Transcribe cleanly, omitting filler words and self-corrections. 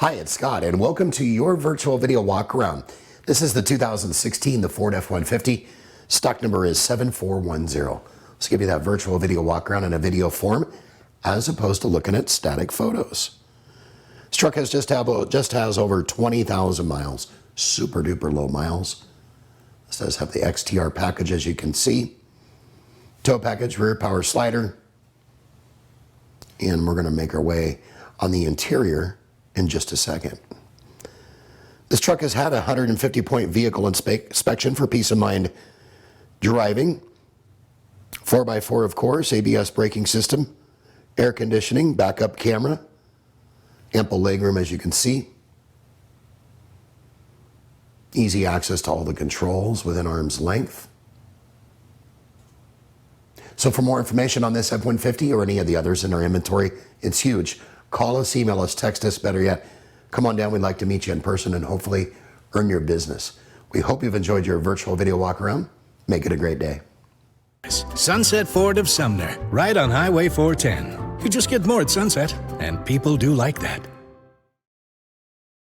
Hi, it's Scott, and welcome to your virtual video walk around. This is the 2016 Ford F-150. Stock number is 7410. Let's give you that virtual video walk around in a video form, as opposed to looking at static photos. This truck has just has over 20,000 miles. Super duper low miles. This does have the XTR package, as you can see. Tow package, rear power slider. And we're going to make our way on the interior in just a second. This truck has had a 150-point vehicle inspection for peace of mind driving. 4x4, of course, ABS braking system, air conditioning, backup camera, ample legroom, as you can see. Easy access to all the controls within arm's length. So for more information on this F-150 or any of the others in our inventory, it's huge. Call us, email us, text us, better yet, come on down. We'd like to meet you in person and hopefully earn your business. We hope you've enjoyed your virtual video walk around. Make it a great day. Sunset Ford of Sumner, right on Highway 410. You just get more at Sunset, and people do like that.